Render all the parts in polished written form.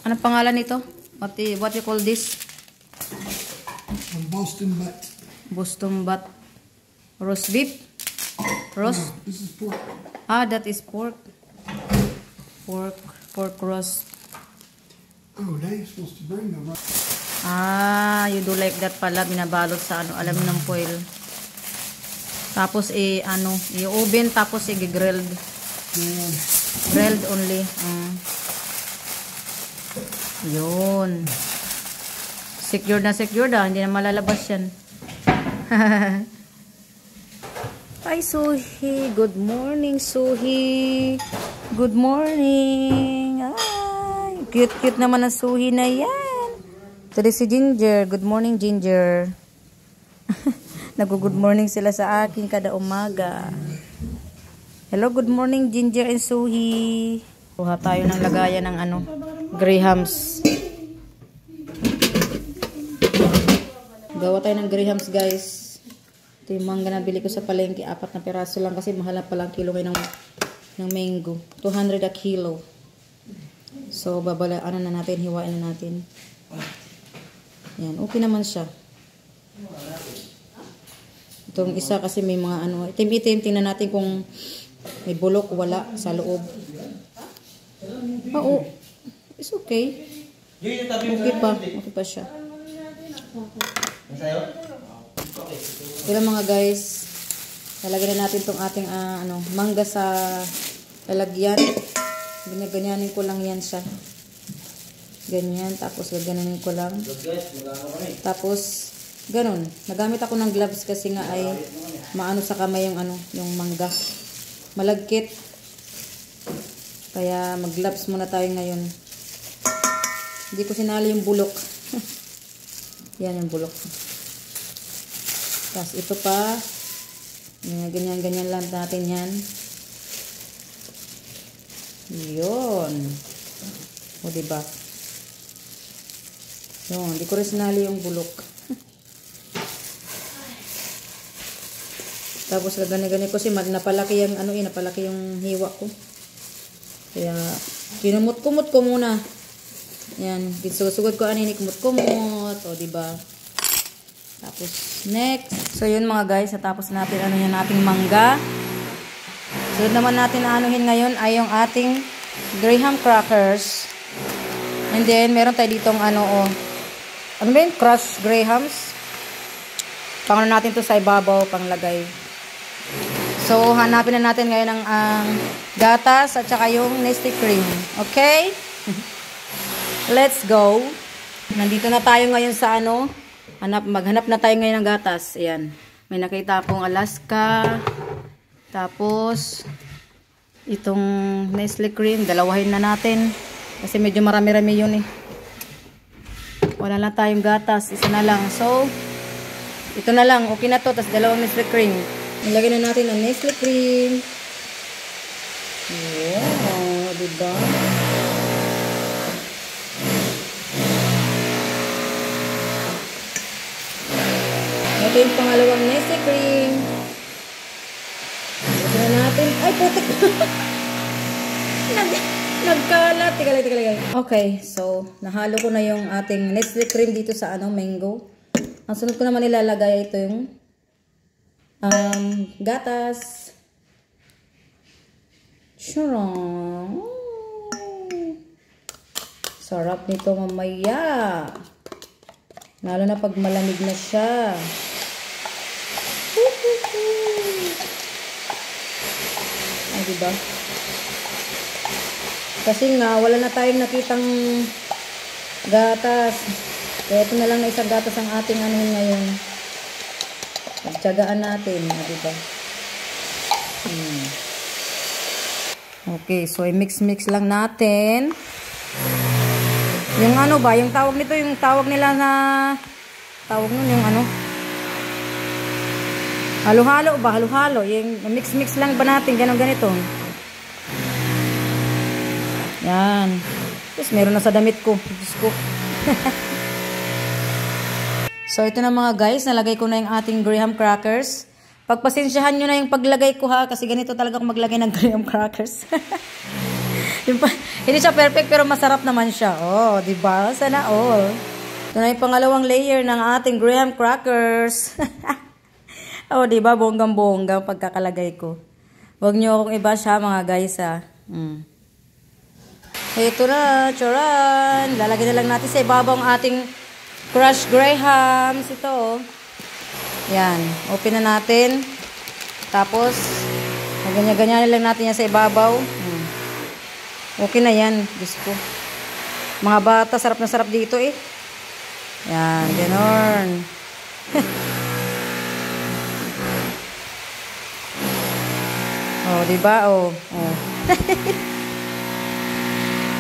Ano pangalan nito? What you call this? Boston butt. Boston butt. Roast beef? Roast? No, this is pork. Ah, that is pork. Pork roast. Oh, now you're supposed to bring the rice. Ah, you do like that pala. Binabalot sa aluminum foil. Tapos i-oven, tapos i-grilled. Grilled only. Yun. Secured na secured ah. Hindi na malalabas yan. Hi, Suhi. Good morning, Suhi. Good morning. Ay, cute-cute naman ang Suhi na yan. Ito si Ginger. Good morning, Ginger. Nag-good morning sila sa akin kada umaga. Hello, good morning, Ginger and Suhi. Kuha tayo ng lagayan ng Grahams. Gawa tayo ng Grahams, guys. Ito yung mangga na bili ko sa palengke. 4 na piraso lang kasi mahal na palang kilo ngayon ng mango. 200 a kilo. So, hiwain na natin. Yan, okay naman siya. Itong isa kasi may mga itim-itim. Tingnan natin kung may bulok o wala sa loob. Oo. It's okay. Okay pa siya. Pero mga guys, lalagyan na natin itong ating mangga sa lalagyan. Ganyanin ko lang yan siya. Ganyan. Tapos gaganin ko lang. Tapos ganun. Nagamit ako ng gloves kasi nga ay maano sa kamay yung mangga. Malagkit. Kaya mag-gloves muna tayo ngayon. Hindi ko sinali yung bulok. Yan yung bulok. Tapos ito pa. Ganyan lang natin yan. Yun. O diba? Yun. Hindi ko rin sinali yung bulok. Tapos gani ko kasi napalaki yung napalaki yung hiwa ko. Kaya kinumot-kumot ko muna. Yan, susugod ko kumot-kumot, o diba? Tapos next. So yun mga guys, natapos natin yung ating mangga. So naman natin ngayon ay yung ating graham crackers. And then meron tayo ditong ano ba yun? Crushed grahams. Pangano natin to sa ibabaw, panglagay. So, hanapin na natin ngayon ang gatas at saka yung Nestle cream. Okay? Let's go. Nandito na tayo ngayon sa maghanap na tayo ngayon ng gatas. Ayan. May nakita akong Alaska. Tapos, itong Nestle cream. Dalawahin na natin. Kasi medyo marami-rami yun eh. Wala na tayong gatas. Isa na lang. So, ito na lang. Okay na to. Tapos dalawang Nestle cream. Nilagay na natin ang Nestle cream. Wow, diba? Ito yung pangalawang Nestle cream. Nilagay na natin. Ay, putik! Nagkalat. Teka lang. Okay, so, nahalo ko na yung ating Nestle cream dito sa mango. Ang sunod ko naman ilalagay ito yung gatas. Charong. Sarap nito mamaya. Lalo na pag malamig na siya. Ay, diba? Kasi nga, wala na tayong nakitang gatas. Kaya ito na lang na isang gatas ang ating ngayon. Pagtsagaan natin, diba? Okay, so i-mix lang natin. Yung yung tawag nito, yung tawag nila na tawag nun, yung halo-halo ba? Halo-halo. Yung mix lang ba natin, ganito. Yan. Tapos meron na sa damit ko. Diyos ko. So, ito na mga guys, nalagay ko na yung ating graham crackers. Pagpasensyahan nyo na yung paglagay ko ha, kasi ganito talaga ako maglagay ng graham crackers. Hindi siya perfect pero masarap naman siya. Oh, di ba? Sana all. Ito na yung pangalawang layer ng ating graham crackers. Oh, di ba? Bonggang-bonggang pagkakalagay ko. Huwag niyo akong i-bash ha, mga guys ha. Ito na, charan. Lalagyan na lang natin sa ibabaw ang ating crushed grahams. Ito oh. Yan. Open na natin. Tapos, ganyan-ganyan lang natin yan sa ibabaw. Okay na yan. Diyos ko. Mga bata, sarap na sarap dito eh. Yan, ganon. Oh, diba? Oh.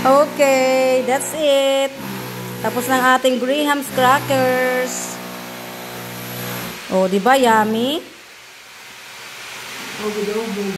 Okay, that's it. Tapos ng ating Graham's crackers. Oh, diba? Yummy?